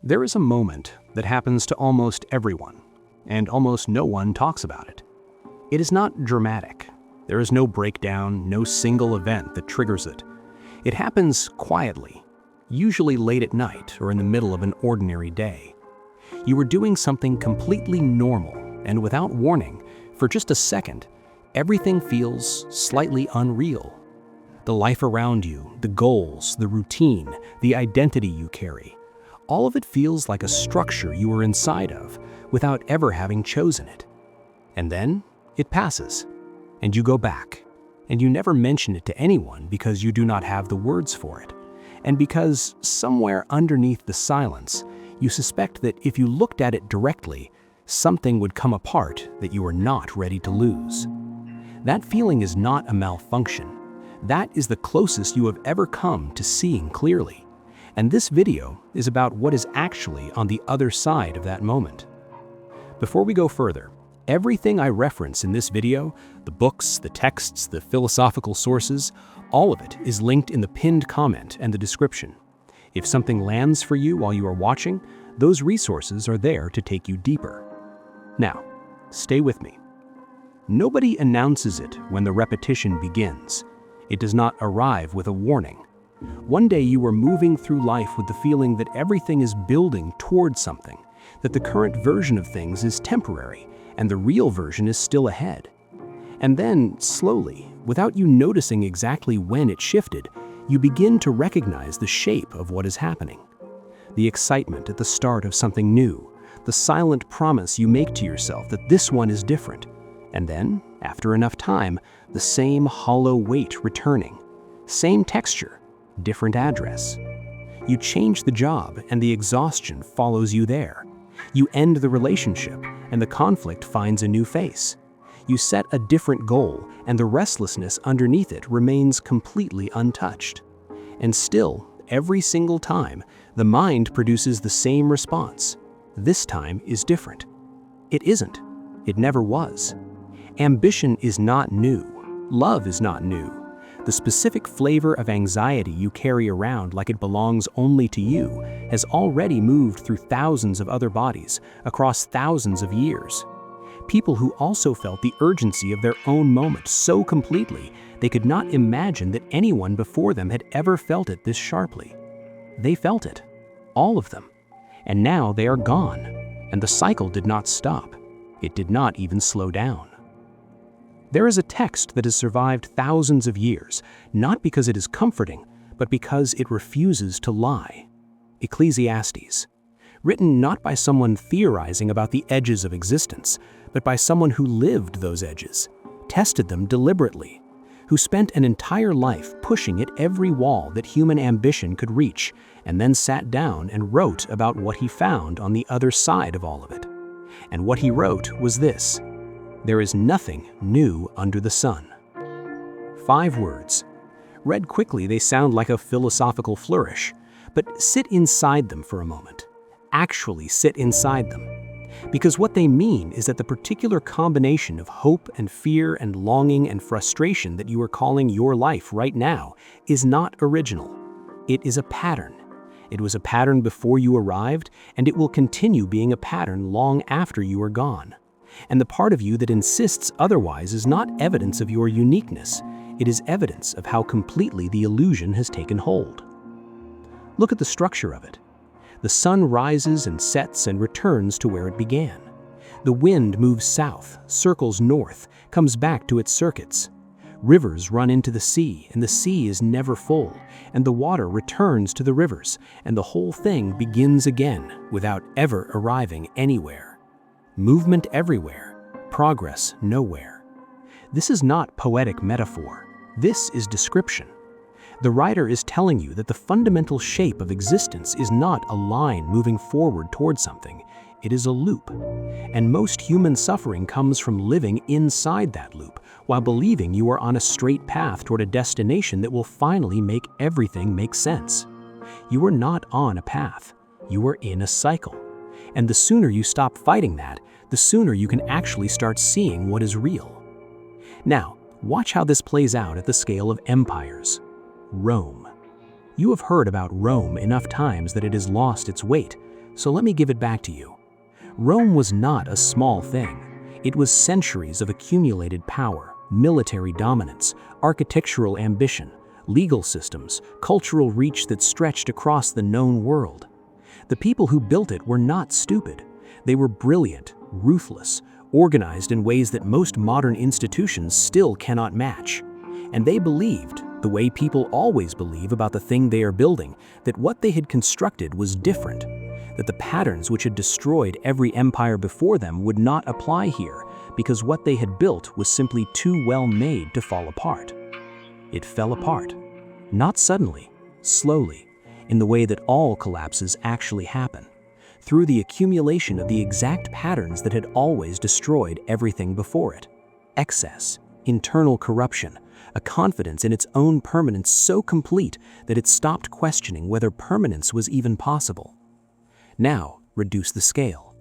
There is a moment that happens to almost everyone, and almost no one talks about it. It is not dramatic. There is no breakdown, no single event that triggers it. It happens quietly, usually late at night or in the middle of an ordinary day. You were doing something completely normal, and without warning, for just a second, everything feels slightly unreal. The life around you, the goals, the routine, the identity you carry, all of it feels like a structure you were inside of without ever having chosen it. And then it passes, and you go back, and you never mention it to anyone because you do not have the words for it, and because somewhere underneath the silence, you suspect that if you looked at it directly, something would come apart that you are not ready to lose. That feeling is not a malfunction. That is the closest you have ever come to seeing clearly. And this video is about what is actually on the other side of that moment. Before we go further, everything I reference in this video, the books, the texts, the philosophical sources, all of it is linked in the pinned comment and the description. If something lands for you while you are watching, those resources are there to take you deeper. Now, stay with me. Nobody announces it when the repetition begins. It does not arrive with a warning. One day you are moving through life with the feeling that everything is building towards something, that the current version of things is temporary, and the real version is still ahead. And then, slowly, without you noticing exactly when it shifted, you begin to recognize the shape of what is happening. The excitement at the start of something new, the silent promise you make to yourself that this one is different, and then, after enough time, the same hollow weight returning, same texture, different address. You change the job and the exhaustion follows you there. You end the relationship and the conflict finds a new face. You set a different goal and the restlessness underneath it remains completely untouched. And still, every single time, the mind produces the same response. This time is different. It isn't. It never was. Ambition is not new. Love is not new. The specific flavor of anxiety you carry around like it belongs only to you has already moved through thousands of other bodies across thousands of years. People who also felt the urgency of their own moment so completely they could not imagine that anyone before them had ever felt it this sharply. They felt it, all of them, and now they are gone, and the cycle did not stop. It did not even slow down. There is a text that has survived thousands of years, not because it is comforting, but because it refuses to lie. Ecclesiastes, written not by someone theorizing about the edges of existence, but by someone who lived those edges, tested them deliberately, who spent an entire life pushing at every wall that human ambition could reach, and then sat down and wrote about what he found on the other side of all of it. And what he wrote was this: there is nothing new under the sun. 5 words. Read quickly, they sound like a philosophical flourish, but sit inside them for a moment. Actually sit inside them. Because what they mean is that the particular combination of hope and fear and longing and frustration that you are calling your life right now is not original. It is a pattern. It was a pattern before you arrived, and it will continue being a pattern long after you are gone. And the part of you that insists otherwise is not evidence of your uniqueness. It is evidence of how completely the illusion has taken hold. Look at the structure of it. The sun rises and sets and returns to where it began. The wind moves south, circles north, comes back to its circuits. Rivers run into the sea, and the sea is never full, and the water returns to the rivers, and the whole thing begins again without ever arriving anywhere. Movement everywhere, progress nowhere. This is not poetic metaphor. This is description. The writer is telling you that the fundamental shape of existence is not a line moving forward towards something. It is a loop. And most human suffering comes from living inside that loop while believing you are on a straight path toward a destination that will finally make everything make sense. You are not on a path. You are in a cycle. And the sooner you stop fighting that, the sooner you can actually start seeing what is real. Now, watch how this plays out at the scale of empires. Rome. You have heard about Rome enough times that it has lost its weight, So let me give it back to you. Rome was not a small thing. It was centuries of accumulated power, military dominance, architectural ambition, legal systems, cultural reach that stretched across the known world. The people who built it were not stupid. They were brilliant, ruthless, organized in ways that most modern institutions still cannot match. And they believed, the way people always believe about the thing they are building, that what they had constructed was different, that the patterns which had destroyed every empire before them would not apply here because what they had built was simply too well made to fall apart. It fell apart, not suddenly, slowly, in the way that all collapses actually happen, through the accumulation of the exact patterns that had always destroyed everything before it. Excess, internal corruption, a confidence in its own permanence so complete that it stopped questioning whether permanence was even possible. Now, reduce the scale.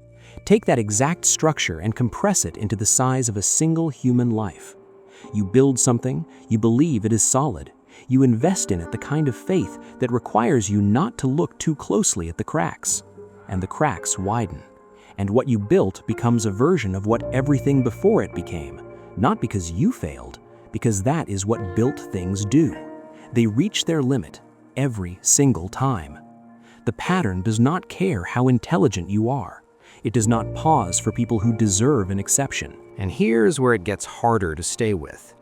Take that exact structure and compress it into the size of a single human life. You build something, you believe it is solid. You invest in it the kind of faith that requires you not to look too closely at the cracks. And the cracks widen. And what you built becomes a version of what everything before it became, not because you failed, because that is what built things do. They reach their limit every single time. The pattern does not care how intelligent you are. It does not pause for people who deserve an exception. And here's where it gets harder to stay with.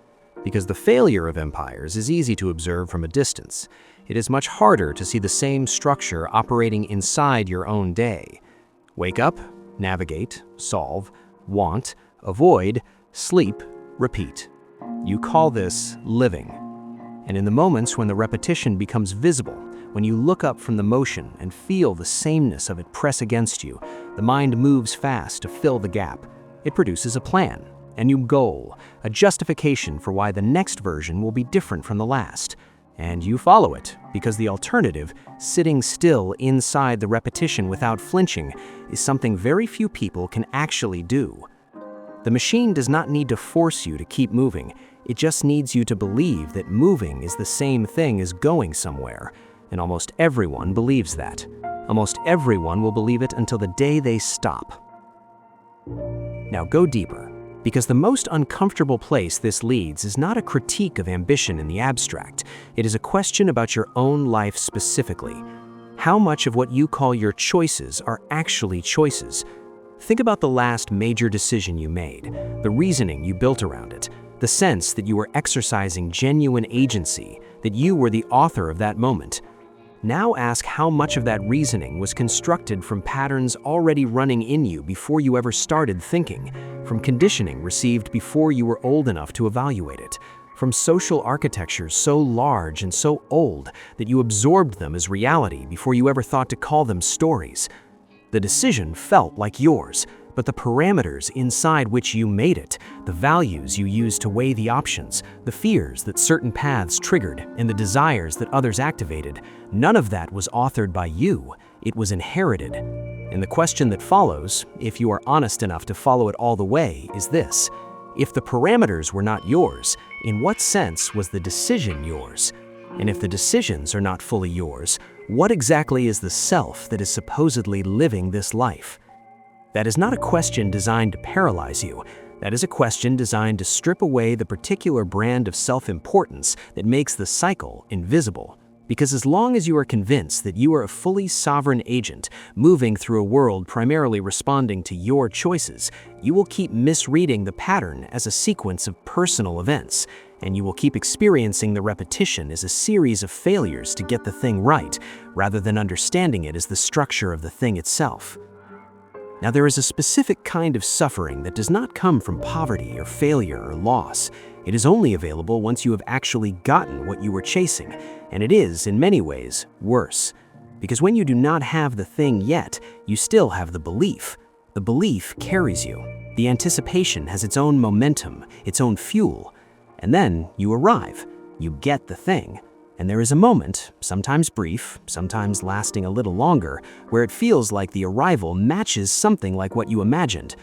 Because the failure of empires is easy to observe from a distance, it is much harder to see the same structure operating inside your own day. Wake up, navigate, solve, want, avoid, sleep, repeat. You call this living. And in the moments when the repetition becomes visible, when you look up from the motion and feel the sameness of it press against you, the mind moves fast to fill the gap. It produces a plan, a new goal, a justification for why the next version will be different from the last. And you follow it, because the alternative, sitting still inside the repetition without flinching, is something very few people can actually do. The machine does not need to force you to keep moving. It just needs you to believe that moving is the same thing as going somewhere. And almost everyone believes that. Almost everyone will believe it until the day they stop. Now go deeper, because the most uncomfortable place this leads is not a critique of ambition in the abstract. It is a question about your own life specifically. How much of what you call your choices are actually choices? Think about the last major decision you made, the reasoning you built around it, the sense that you were exercising genuine agency, that you were the author of that moment. Now ask how much of that reasoning was constructed from patterns already running in you before you ever started thinking, from conditioning received before you were old enough to evaluate it, from social architectures so large and so old that you absorbed them as reality before you ever thought to call them stories. The decision felt like yours, but the parameters inside which you made it, the values you used to weigh the options, the fears that certain paths triggered, and the desires that others activated, none of that was authored by you. It was inherited. And the question that follows, if you are honest enough to follow it all the way, is this: if the parameters were not yours, in what sense was the decision yours? And if the decisions are not fully yours, what exactly is the self that is supposedly living this life? That is not a question designed to paralyze you. That is a question designed to strip away the particular brand of self-importance that makes the cycle invisible. Because as long as you are convinced that you are a fully sovereign agent moving through a world primarily responding to your choices, you will keep misreading the pattern as a sequence of personal events, and you will keep experiencing the repetition as a series of failures to get the thing right, rather than understanding it as the structure of the thing itself. Now, there is a specific kind of suffering that does not come from poverty or failure or loss. It is only available once you have actually gotten what you were chasing, and it is, in many ways, worse. Because when you do not have the thing yet, you still have the belief. The belief carries you. The anticipation has its own momentum, its own fuel. And then you arrive. You get the thing. And there is a moment, sometimes brief, sometimes lasting a little longer, where it feels like the arrival matches something like what you imagined.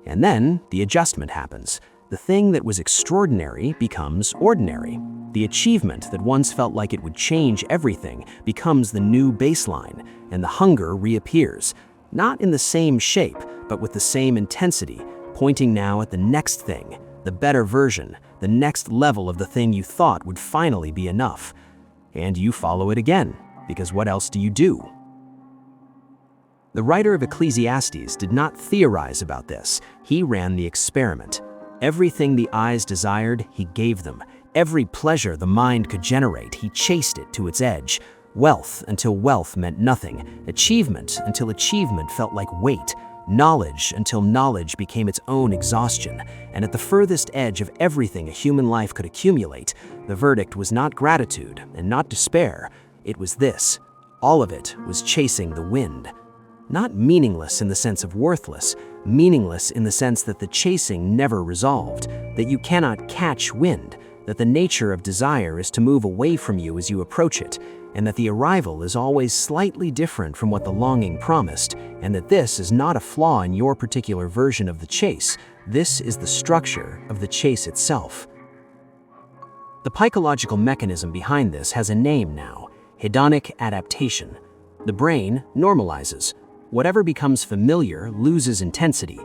And then the adjustment happens. The thing that was extraordinary becomes ordinary. The achievement that once felt like it would change everything becomes the new baseline, and the hunger reappears. Not in the same shape, but with the same intensity, pointing now at the next thing, the better version, the next level of the thing you thought would finally be enough. And you follow it again, because what else do you do? The writer of Ecclesiastes did not theorize about this. He ran the experiment. Everything the eyes desired, he gave them. Every pleasure the mind could generate, he chased it to its edge. Wealth until wealth meant nothing. Achievement until achievement felt like weight. Knowledge until knowledge became its own exhaustion. And at the furthest edge of everything a human life could accumulate, the verdict was not gratitude and not despair. It was this. All of it was chasing the wind. Not meaningless in the sense of worthless, meaningless in the sense that the chasing never resolved, that you cannot catch wind, that the nature of desire is to move away from you as you approach it, and that the arrival is always slightly different from what the longing promised, and that this is not a flaw in your particular version of the chase. This is the structure of the chase itself. The psychological mechanism behind this has a name now: hedonic adaptation. The brain normalizes. Whatever becomes familiar loses intensity.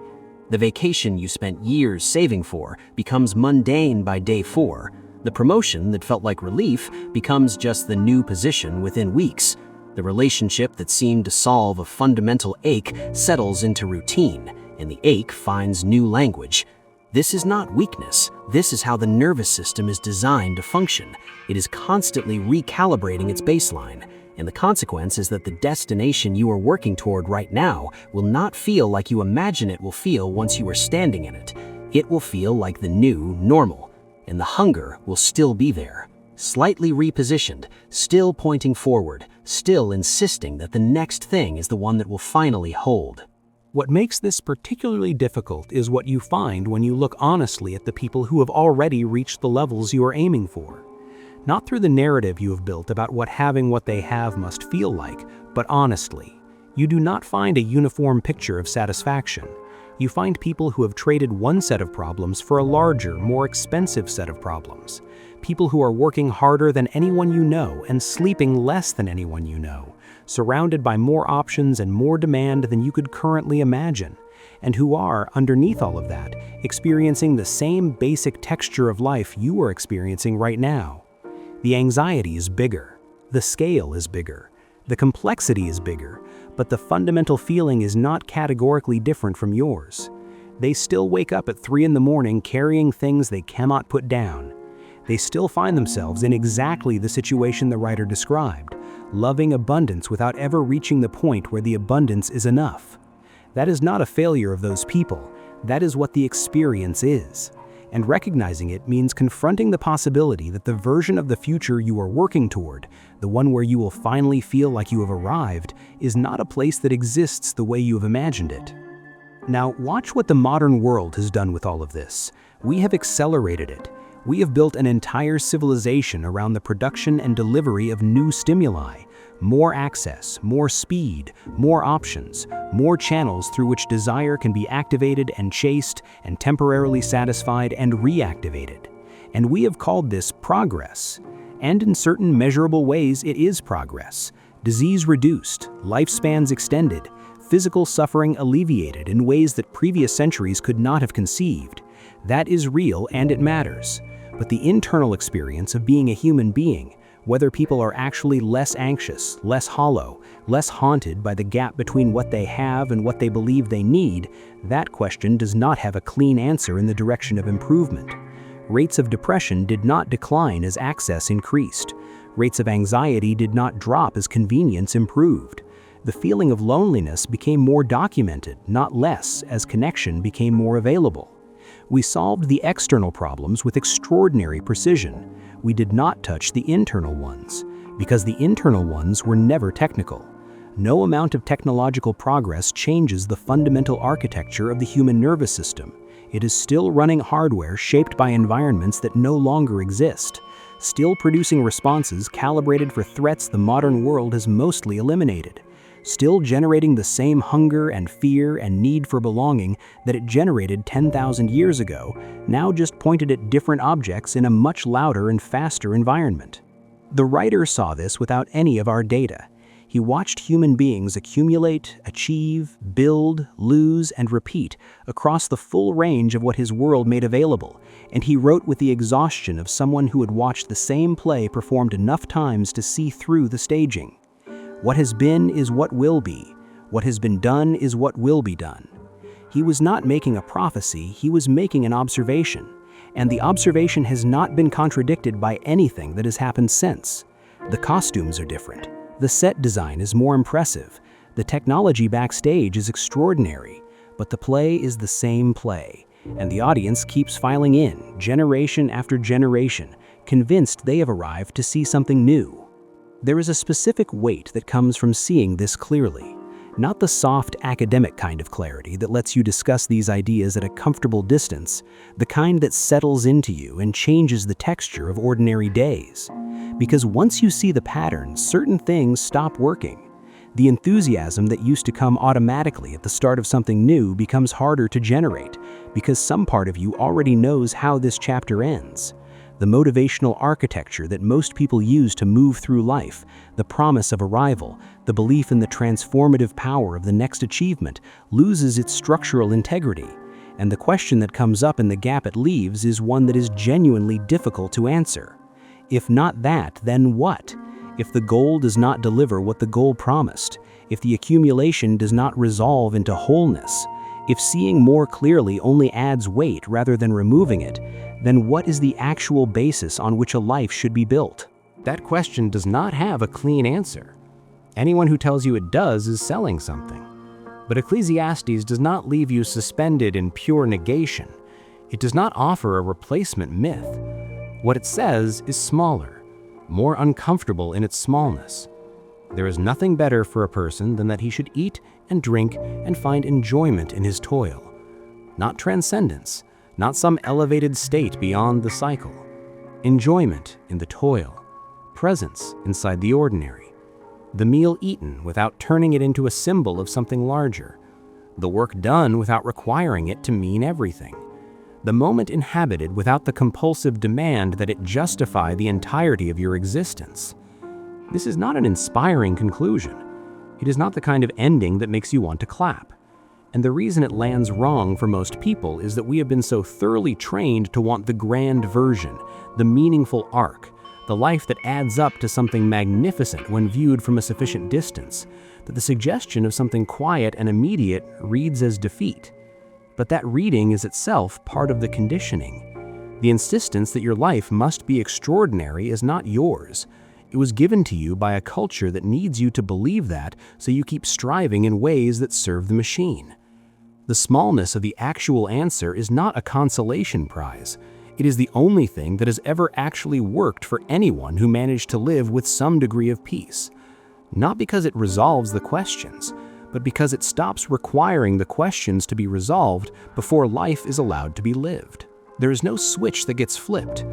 The vacation you spent years saving for becomes mundane by day 4. The promotion that felt like relief becomes just the new position within weeks. The relationship that seemed to solve a fundamental ache settles into routine, and the ache finds new language. This is not weakness. This is how the nervous system is designed to function. It is constantly recalibrating its baseline. And the consequence is that the destination you are working toward right now will not feel like you imagine it will feel once you are standing in it. It will feel like the new normal, and the hunger will still be there, slightly repositioned, still pointing forward, still insisting that the next thing is the one that will finally hold. What makes this particularly difficult is what you find when you look honestly at the people who have already reached the levels you are aiming for. Not through the narrative you have built about what having what they have must feel like, but honestly. You do not find a uniform picture of satisfaction. You find people who have traded one set of problems for a larger, more expensive set of problems. People who are working harder than anyone you know and sleeping less than anyone you know, surrounded by more options and more demand than you could currently imagine, and who are, underneath all of that, experiencing the same basic texture of life you are experiencing right now. The anxiety is bigger, the scale is bigger, the complexity is bigger, but the fundamental feeling is not categorically different from yours. They still wake up at 3 in the morning carrying things they cannot put down. They still find themselves in exactly the situation the writer described, loving abundance without ever reaching the point where the abundance is enough. That is not a failure of those people, that is what the experience is. And recognizing it means confronting the possibility that the version of the future you are working toward, the one where you will finally feel like you have arrived, is not a place that exists the way you have imagined it. Now, watch what the modern world has done with all of this. We have accelerated it. We have built an entire civilization around the production and delivery of new stimuli. More access, more speed, more options, more channels through which desire can be activated and chased and temporarily satisfied and reactivated. And we have called this progress. And in certain measurable ways, it is progress. Disease reduced, lifespans extended, physical suffering alleviated in ways that previous centuries could not have conceived. That is real and it matters. But the internal experience of being a human being, whether people are actually less anxious, less hollow, less haunted by the gap between what they have and what they believe they need, that question does not have a clean answer in the direction of improvement. Rates of depression did not decline as access increased. Rates of anxiety did not drop as convenience improved. The feeling of loneliness became more documented, not less, as connection became more available. We solved the external problems with extraordinary precision. We did not touch the internal ones, because the internal ones were never technical. No amount of technological progress changes the fundamental architecture of the human nervous system. It is still running hardware shaped by environments that no longer exist, still producing responses calibrated for threats the modern world has mostly eliminated, still generating the same hunger and fear and need for belonging that it generated 10,000 years ago, now just pointed at different objects in a much louder and faster environment. The writer saw this without any of our data. He watched human beings accumulate, achieve, build, lose, and repeat across the full range of what his world made available, and he wrote with the exhaustion of someone who had watched the same play performed enough times to see through the staging. What has been is what will be. What has been done is what will be done. He was not making a prophecy, he was making an observation, and the observation has not been contradicted by anything that has happened since. The costumes are different. The set design is more impressive. The technology backstage is extraordinary, but the play is the same play, and the audience keeps filing in, generation after generation, convinced they have arrived to see something new. There is a specific weight that comes from seeing this clearly, not the soft academic kind of clarity that lets you discuss these ideas at a comfortable distance, the kind that settles into you and changes the texture of ordinary days. Because once you see the pattern, certain things stop working. The enthusiasm that used to come automatically at the start of something new becomes harder to generate, because some part of you already knows how this chapter ends. The motivational architecture that most people use to move through life, the promise of arrival, the belief in the transformative power of the next achievement, loses its structural integrity. And the question that comes up in the gap it leaves is one that is genuinely difficult to answer. If not that, then what? If the goal does not deliver what the goal promised, if the accumulation does not resolve into wholeness, if seeing more clearly only adds weight rather than removing it, then what is the actual basis on which a life should be built? That question does not have a clean answer. Anyone who tells you it does is selling something. But Ecclesiastes does not leave you suspended in pure negation. It does not offer a replacement myth. What it says is smaller, more uncomfortable in its smallness. There is nothing better for a person than that he should eat and drink and find enjoyment in his toil. Not transcendence, not some elevated state beyond the cycle. Enjoyment in the toil, presence inside the ordinary. The meal eaten without turning it into a symbol of something larger. The work done without requiring it to mean everything. The moment inhabited without the compulsive demand that it justify the entirety of your existence. This is not an inspiring conclusion. It is not the kind of ending that makes you want to clap. And the reason it lands wrong for most people is that we have been so thoroughly trained to want the grand version, the meaningful arc, the life that adds up to something magnificent when viewed from a sufficient distance, that the suggestion of something quiet and immediate reads as defeat. But that reading is itself part of the conditioning. The insistence that your life must be extraordinary is not yours. It was given to you by a culture that needs you to believe that, so you keep striving in ways that serve the machine. The smallness of the actual answer is not a consolation prize. It is the only thing that has ever actually worked for anyone who managed to live with some degree of peace. Not because it resolves the questions, but because it stops requiring the questions to be resolved before life is allowed to be lived. There is no switch that gets flipped.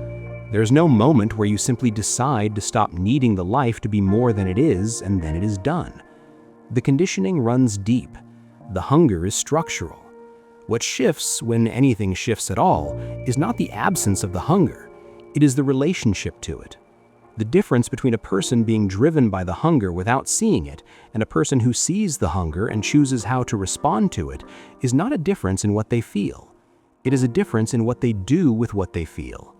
There is no moment where you simply decide to stop needing the life to be more than it is, and then it is done. The conditioning runs deep. The hunger is structural. What shifts, when anything shifts at all, is not the absence of the hunger. It is the relationship to it. The difference between a person being driven by the hunger without seeing it and a person who sees the hunger and chooses how to respond to it is not a difference in what they feel. It is a difference in what they do with what they feel.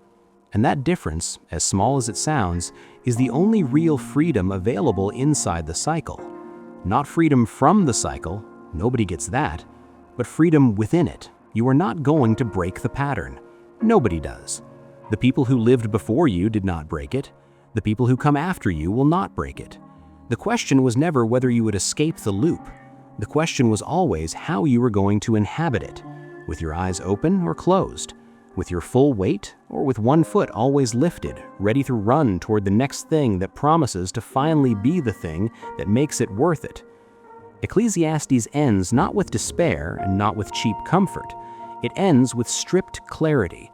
And that difference, as small as it sounds, is the only real freedom available inside the cycle. Not freedom from the cycle, nobody gets that, but freedom within it. You are not going to break the pattern. Nobody does. The people who lived before you did not break it. The people who come after you will not break it. The question was never whether you would escape the loop. The question was always how you were going to inhabit it, with your eyes open or closed, with your full weight or with one foot always lifted, ready to run toward the next thing that promises to finally be the thing that makes it worth it. Ecclesiastes ends not with despair and not with cheap comfort. It ends with stripped clarity.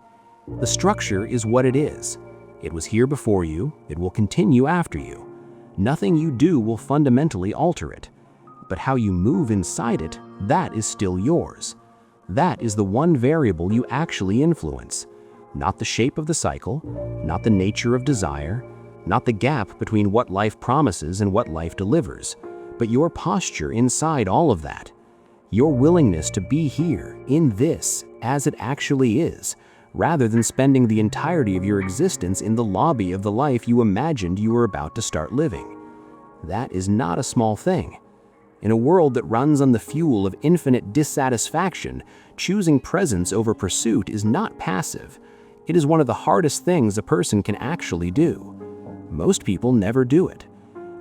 The structure is what it is. It was here before you, it will continue after you. Nothing you do will fundamentally alter it. But how you move inside it, that is still yours. That is the one variable you actually influence. Not the shape of the cycle, not the nature of desire, not the gap between what life promises and what life delivers, but your posture inside all of that. Your willingness to be here, in this, as it actually is, rather than spending the entirety of your existence in the lobby of the life you imagined you were about to start living. That is not a small thing. In a world that runs on the fuel of infinite dissatisfaction, choosing presence over pursuit is not passive. It is one of the hardest things a person can actually do. Most people never do it.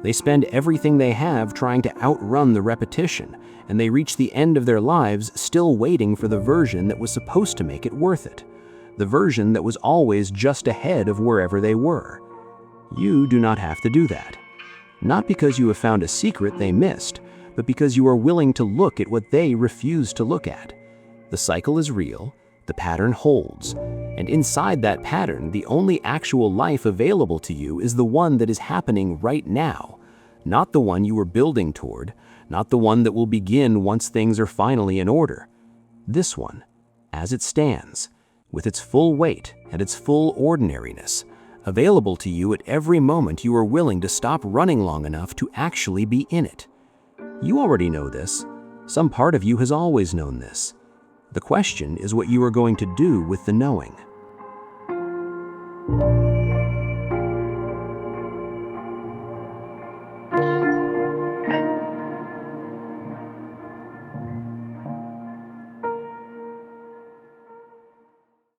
They spend everything they have trying to outrun the repetition, and they reach the end of their lives still waiting for the version that was supposed to make it worth it. The version that was always just ahead of wherever they were. You do not have to do that. Not because you have found a secret they missed, but because you are willing to look at what they refuse to look at. The cycle is real, the pattern holds, and inside that pattern, the only actual life available to you is the one that is happening right now, not the one you were building toward, not the one that will begin once things are finally in order. This one, as it stands, with its full weight and its full ordinariness, available to you at every moment you are willing to stop running long enough to actually be in it. You already know this. Some part of you has always known this. The question is what you are going to do with the knowing.